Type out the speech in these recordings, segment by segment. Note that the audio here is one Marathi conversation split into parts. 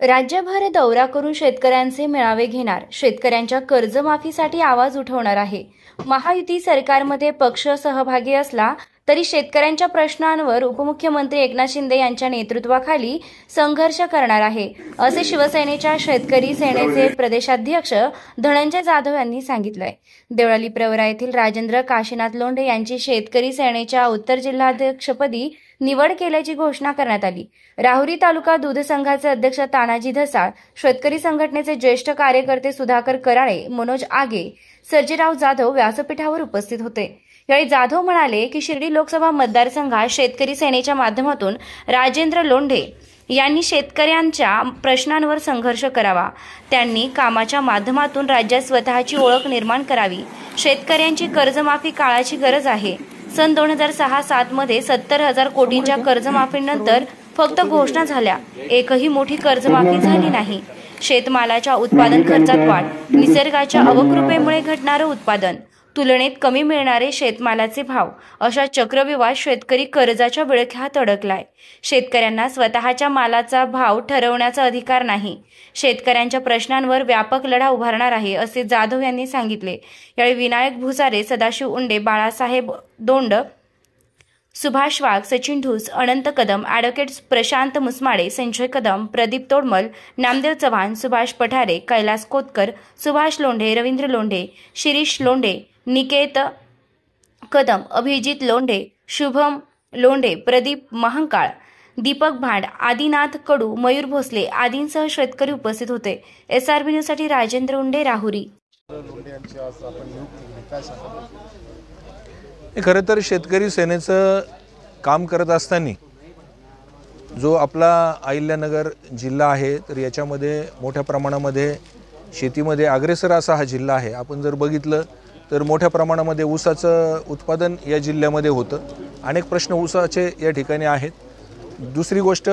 राज्यभर दौरा करून शेतकऱ्यांचे मेळावे घेणार, शेतकऱ्यांच्या कर्जमाफीसाठी आवाज उठवणार आहे। महायुती सरकारमध्ये पक्ष सहभागी असला तरी शेतकऱ्यांच्या प्रश्नांवर उपमुख्यमंत्री एकनाथ शिंदे यांच्या नेतृत्वाखाली संघर्ष करणार आहे, असे शिवसेनेच्या शेतकरी सेनेचे प्रदेशाध्यक्ष धनंजय जाधव यांनी सांगितले। देवळाली प्रवरा येथील राजेंद्र काशीनाथ लोंढे यांची शेतकरी सेनेच्या उत्तर जिल्हाध्यक्षपदी निवड केल्याची घोषणा करण्यात आली। राहुरी तालुका दूध संघाचे अध्यक्ष तानाजी धसाळ, शेतकरी संघटनेचे ज्येष्ठ कार्यकर्ते सुधाकर कराळे, मनोज आगे, सर्जेराव जाधव व्यासपीठावर उपस्थित होते। यावेळी जाधव म्हणाले की शिर्डी लोकसभा मतदारसंघात शेतकरी सेनेच्या माध्यमातून राजेंद्र लोंढे यांनी शेतकऱ्यांच्या प्रश्नांवर संघर्ष करावा। त्यांनी कामाच्या माध्यमातून राज्यात स्वतःची ओळख निर्माण करावी। शेतकऱ्यांची कर्जमाफी काळाची गरज आहे। सन 2006-07 मध्ये 70,000 कोटींच्या कर्जमाफीनंतर फक्त घोषणा झाल्या, एकही मोठी कर्जमाफी झाली नाही। शेतमालाच्या उत्पादन खर्चात वाढ, निसर्गाच्या अवकृपेमुळे घटणारे उत्पादन, तुलनेत कमी मिळणारे शेतमालाचे भाव, अशा चक्रव्यूहात शेतकरी कर्जाच्या विळख्यात अडकलाय। शेतकऱ्यांना स्वतःच्या मालाचा भाव ठरवण्याचा अधिकार नाही। शेतकऱ्यांच्या प्रश्नांवर व्यापक लढा उभारणार आहे, असे जाधव यांनी सांगितले। यावेळी विनायक भुसारे, सदाशिव उंडे, बाळासाहेब दोंड, सुभाष वाघ, सचिन ढूस, अनंत कदम, ॲडव्होकेट प्रशांत मुसमाडे, संजय कदम, प्रदीप तोडमल, नामदेव चव्हाण, सुभाष पठारे, कैलास कोतकर, सुभाष लोंढे, रवींद्र लोंढे, शिरीष लोंढे, निकेत कदम, अभिजित लोंढे, शुभम लोंढे, प्रदीप महांकाळ, दीपक भांड, आदिनाथ कडू, मयूर भोसले आदींसह शेतकरी उपस्थित होते। SRB न्यूजसाठी राजेंद्र उंडे, राहुरी। खरं तर शेतकरी सेनेचं काम करत असताना जो आपला अहिल्यानगर जिल्हा आहे, तर याच्यामध्ये मोठ्या प्रमाणामध्ये शेतीमध्ये अग्रेसर असा हा जिल्हा आहे। आपण जर बघितलं तर मोठ्या प्रमाणामध्ये ऊसाचं उत्पादन या जिल्ह्यामध्ये होतं। अनेक प्रश्न ऊसाचे या ठिकाणी आहेत। दुसरी गोष्ट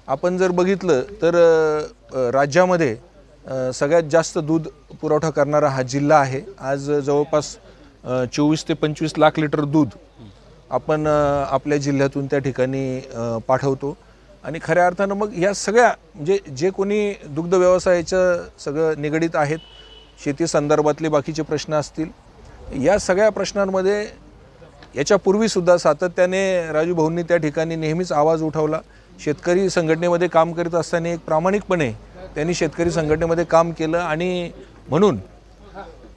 आपण जर बघितलं तर राज्यामध्ये सगळ्यात जास्त दूध पुरवठा करणारा हा जिल्हा आहे। आज जवळपास 24 ते 25 लाख लिटर दूध आपण आपल्या जिल्ह्यातून त्या ठिकाणी पाठवतो। आणि खऱ्या अर्थानं मग या सगळ्या म्हणजे जे कोणी दुग्ध व्यवसायाचं सगळं निगडित आहेत, शेती संदर्भातले बाकीचे प्रश्न असतील, या सगळ्या प्रश्नांमध्ये याच्यापूर्वीसुद्धा सातत्याने राजू भाऊंनी त्या ठिकाणी नेहमीच आवाज उठवला। शेतकरी संघटनेमध्ये काम करीत असताना एक प्रामाणिकपणे त्यांनी शेतकरी संघटनेमध्ये काम केलं आणि म्हणून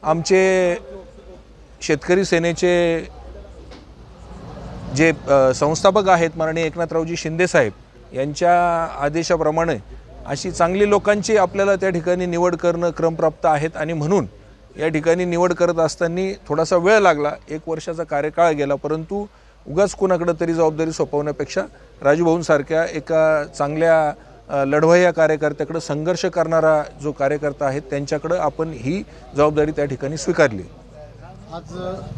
आमचे शेतकरी सेनेचे जे संस्थापक आहेत माननीय एकनाथरावजी शिंदे साहेब यांच्या आदेशाप्रमाणे अशी चांगली लोकांची आपल्याला त्या ठिकाणी निवड करणं क्रमप्राप्त आहेत। आणि म्हणून या ठिकाणी निवड करत असताना थोडासा वेळ लागला, 1 वर्षाचा कार्यकाळ गेला, परंतु उगाच कोणाकडे तरी जबाबदारी सोपवण्यापेक्षा राजू भाऊंसारख्या एका चांगल्या लढवय्या कार्यकर्त्याकडे, संघर्ष करणारा जो कार्यकर्ता आहे त्यांच्याकडे आपण ही जबाबदारी त्या ठिकाणी स्वीकारली। आज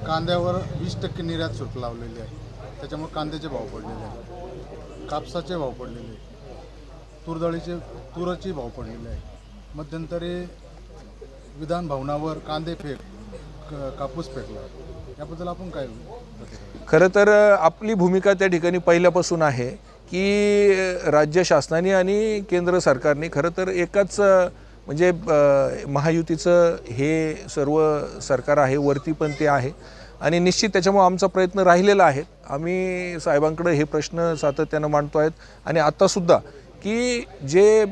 कांद्यावर 20% निर्यात शुल्क लावलेले आहे, त्याच्यामुळे कांद्याचे भाव पडलेले आहेत, कापसाचे भाव पडलेले आहेत, तुराचे भाव पडलेले आहे। मध्यंतरी विधान भवनावर कांदे कापूस फेकला, याबद्दल आपण काय? खरं तर आपली भूमिका त्या ठिकाणी पहिल्यापासून आहे की राज्य शासनाने आणि केंद्र सरकारने खरं तर एकाच म्हणजे महायुतीचं हे सर्व सरकार आहे, वरती पण ते आहे आणि निश्चित त्याच्यामुळे आमचा प्रयत्न राहिलेला आहे। आम्ही साहेबांकडे हे प्रश्न सातत्यानं मांडतो आहेत आणि आत्तासुद्धा की जे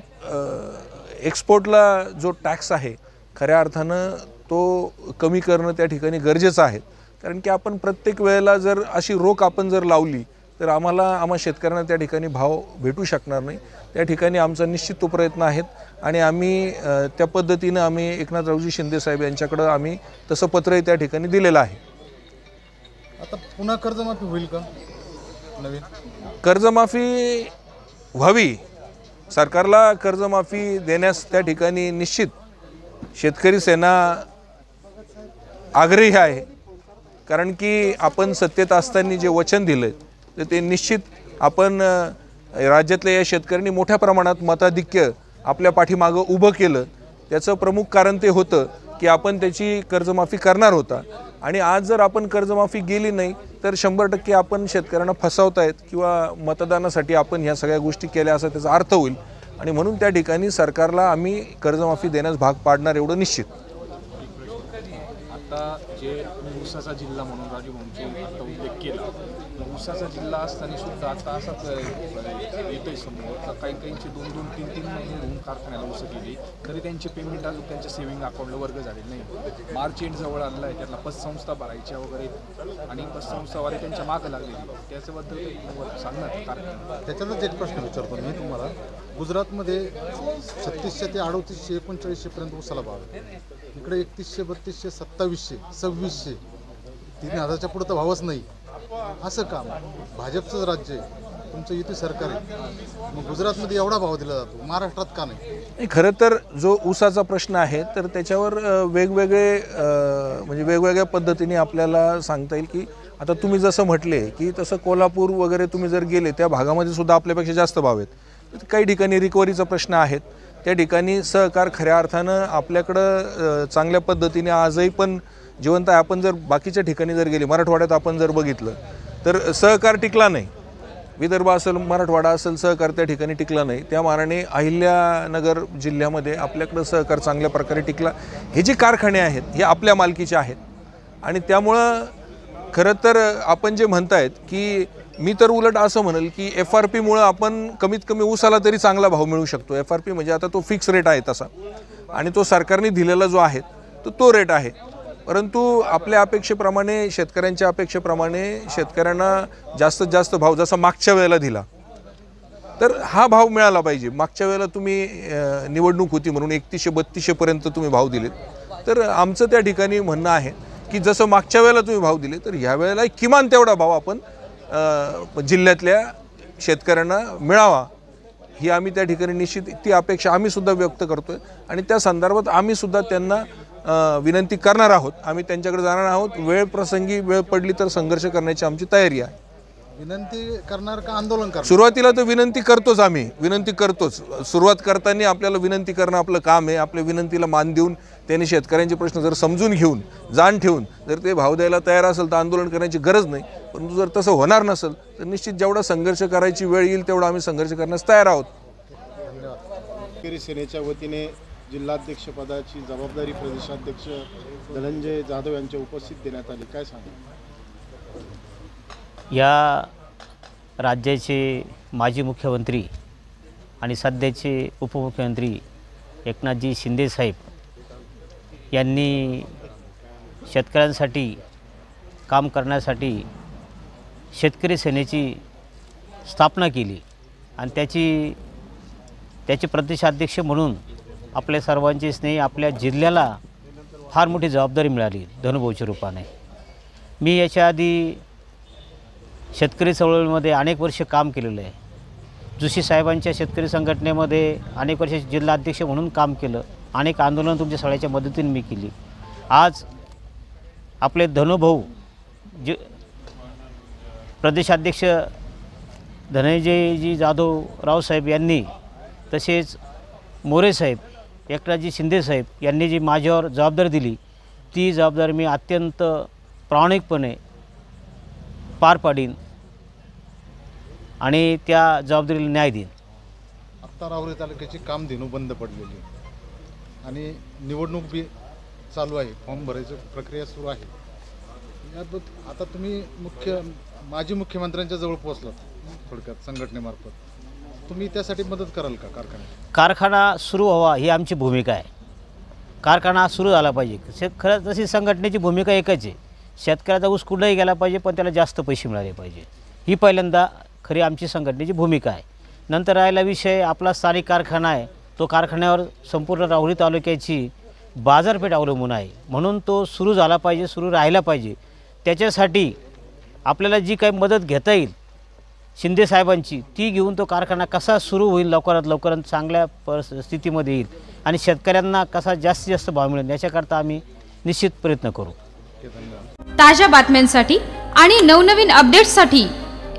एक्सपोर्टला जो टॅक्स आहे खऱ्या अर्थानं तो कमी करणं त्या ठिकाणी गरजेचं आहे। कारण की आपण प्रत्येक वेळेला जर अशी रोख आपण जर लावली तर आम्हा शेतकऱ्यांना त्या ठिकाणी भाव भेटू शकणार नाही। त्या ठिकाणी आमचा निश्चित तो प्रयत्न आहेत आणि आम्ही त्या पद्धतीनं आम्ही एकनाथरावजी शिंदे साहेब यांच्याकडे आम्ही तसं पत्रही त्या ठिकाणी दिलेलं आहे। आता पुन्हा कर्जमाफी होईल का? नवीन कर्जमाफी व्हावी, सरकारला कर्जमाफी देण्यास त्या ठिकाणी निश्चित शेतकरी सेना आग्रही आहे। कारण की आपण सत्तेत असताना जे वचन दिलं तर ते निश्चित आपण राज्यातल्या या शेतकऱ्यांनी मोठ्या प्रमाणात मताधिक्य आपल्या पाठीमागं उभं केलं। त्याचं प्रमुख कारण ते होतं की आपण त्याची कर्जमाफी करणार होता आणि आज जर आपण कर्जमाफी गेली नाही तर 100% आपण शेतकऱ्यांना फसवतायत किंवा मतदानासाठी आपण ह्या सगळ्या गोष्टी केल्या असा त्याचा अर्थ होईल। आणि म्हणून त्या ठिकाणी सरकारला आम्ही कर्जमाफी देण्यास भाग पाडणार एवढं निश्चित. आता जे ऊसाचा जिल्हा म्हणून राजू भाऊंचे आता उल्लेख केला, ऊसाचा जिल्हा असताना सुद्धा आता असाच येतोय समोर तर काही काहींचे 2-2, 3-3 महिने होऊन कारखान्याला ऊस गेली तरी त्यांचे पेमेंट अजून त्यांच्या सेव्हिंग अकाउंटला वर्ग झाले नाही. मार्च एंड जवळ आलेला आहे, त्यातला पतसंस्था भरायच्या वगैरे आणि पतसंस्थावाले त्यांच्या मागं लागलेली, त्याच्याबद्दल काही सांगणार कारखाना? त्याच्यातच एक प्रश्न विचारतो मी तुम्हाला. गुजरातमध्ये 3600 ते 3800, 3900 ऊसाला भाव आहे. इकडे 3100, 3200, 2700, 2600, 3000च्या पुढे तर भावच नाही. असं काम भाजपचंच राज्य आहे, तुमचं युती सरकार आहे, मग गुजरातमध्ये एवढा भाव दिला जातो, महाराष्ट्रात का नाही? खरं तर जो ऊसाचा प्रश्न आहे तर त्याच्यावर वेगवेगळ्या पद्धतीने आपल्याला सांगता येईल की आता तुम्ही जसं म्हटले की तसं कोल्हापूर वगैरे तुम्ही जर गेले त्या भागामध्ये सुद्धा आपल्यापेक्षा जास्त भाव आहेत. काही ठिकाणी रिकव्हरीचा प्रश्न आहेत, त्या ठिकाणी सहकार खऱ्या अर्थानं आपल्याकडं चांगल्या पद्धतीने आजही पण जिवंत आहे. आपण जर बाकीच्या ठिकाणी जर गेले, मराठवाड्यात आपण जर बघितलं तर सहकार टिकला नाही. विदर्भ असेल, मराठवाडा असेल, सहकार त्या ठिकाणी टिकला नाही. त्या मानाने अहिल्यानगर जिल्ह्यामध्ये आपल्याकडं सहकार चांगल्या प्रकारे टिकला. हे जे कारखाने आहेत हे आपल्या मालकीचे आहेत आणि त्यामुळं खरं तर आपण जे म्हणतायत की मी तर उलट असं म्हणेल की FRPमुळं आपण कमीत कमी ऊसाला तरी चांगला भाव मिळू शकतो. FRP म्हणजे आता तो फिक्स रेट आहे तसा आणि तो सरकारने दिलेला जो आहे तो रेट आहे. परंतु आपल्या अपेक्षेप्रमाणे, शेतकऱ्यांच्या अपेक्षेप्रमाणे शेतकऱ्यांना जास्तीत जास्त भाव जसा मागच्या वेळेला दिला तर हा भाव मिळाला पाहिजे. मागच्या वेळेला तुम्ही निवडणूक होती म्हणून 3100-3200 पर्यंत तुम्ही भाव दिलेत, तर आमचं त्या ठिकाणी म्हणणं आहे की जसं मागच्या वेळेला तुम्ही भाव दिले तर ह्या वेळेला किमान तेवढा भाव आपण जिल्ह्यातल्या शेतकऱ्यांना मिळावा ही आम्ही त्या ठिकाणी निश्चित ती अपेक्षा आम्ही सुद्धा व्यक्त करतोय आणि त्या संदर्भात आम्ही सुद्धा त्यांना विनंती करणार आहोत. आम्ही त्यांच्याकडे जाणार आहोत. वेळ प्रसंगी वेळ पडली तर संघर्ष करण्याची आमची तयारी आहे. विनंती करणार का आंदोलन करणार? सुरुवातीला तर विनंती करतोच, आम्ही विनंती करतोच. सुरुवात करताना आपल्याला विनंती करणं आपलं काम आहे. आपल्या विनंतीला मान देऊन त्यांनी शेतकऱ्यांचे प्रश्न जर समजून घेऊन जाण ठेवून जर ते भाव द्यायला तयार असेल तर आंदोलन करण्याची गरज नाही. परंतु जर तसं होणार नसेल तर निश्चित जेवढा संघर्ष करायची वेळ येईल तेवढा आम्ही संघर्ष करण्यास तयार आहोत. शेतकरी सेनेच्या वतीने जिल्हाध्यक्षपदाची जबाबदारी प्रदेशाध्यक्ष धनंजय जाधव यांच्या उपस्थित देण्यात आली, काय सांगा? या राज्याचे माजी मुख्यमंत्री आणि सध्याचे उपमुख्यमंत्री एकनाथजी शिंदे साहेब यांनी शेतकऱ्यांसाठी काम करण्यासाठी शेतकरी सेनेची स्थापना केली आणि त्याचे प्रदेशाध्यक्ष म्हणून आपल्या सर्वांचे स्नेह आपल्या जिल्ह्याला फार मोठी जबाबदारी मिळाली धनुभाऊच्या रूपाने. मी याच्या आधी शेतकरी चळवळीमध्ये अनेक वर्ष काम केलेलं आहे. जोशी साहेबांच्या शेतकरी संघटनेमध्ये अनेक वर्ष जिल्हाध्यक्ष म्हणून काम केलं. अनेक आंदोलनं तुमच्या सगळ्याच्या मदतीने मी केली. आज आपले धनुभाऊ प्रदेशाध्यक्ष धनंजयजी जाधव रावसाहेब यांनी तसेच मोरे साहेब, एकनाथजी शिंदे साहेब यांनी जी माझ्यावर जबाबदारी दिली ती जबाबदारी मी अत्यंत प्रामाणिकपणे पार पाडीन आणि त्या जबाबदारीला न्याय देईन. आत्ता राहुरी तालुक्याची कामधेनू बंद पडलेली आणि निवडणूक बी चालू आहे, फॉर्म भरायची प्रक्रिया सुरू आहे. याबाबत आता तुम्ही माजी मुख्यमंत्र्यांच्या जवळ पोहोचलात थोडक्यात संघटनेमार्फत, तुम्ही त्यासाठी मदत कराल का? कारखाना सुरू व्हावा ही आमची भूमिका आहे. कारखाना सुरू झाला पाहिजे. खरं तशी संघटनेची भूमिका एकच आहे, शेतकऱ्याचा ऊस कुठंही गेला पाहिजे पण त्याला जास्त पैसे मिळाले पाहिजे. ही पहिल्यांदा खरी आमची संघटनेची भूमिका आहे. नंतर राहिला विषय आपला स्थानिक कारखाना आहे, तो कारखान्यावर संपूर्ण राहुरी तालुक्याची बाजारपेठ अवलंबून आहे, म्हणून तो सुरू झाला पाहिजे, सुरू राहिला पाहिजे. त्याच्यासाठी आपल्याला जी काही मदत घेता येईल शिंदे साहेबांची ती घेऊन तो कारखाना कसा सुरू होईल, लवकरात लवकर चांगल्या परिस्थितीमध्ये येईल आणि शेतकऱ्यांना कसा जास्तीत जास्त भाव मिळेल याच्याकरता आम्ही निश्चित प्रयत्न करू. ताज्या बातम्यांसाठी आणि नवनवीन अपडेट्ससाठी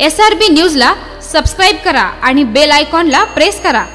SRB न्यूजला सबस्क्राईब करा आणि बेल आयकॉनला प्रेस करा.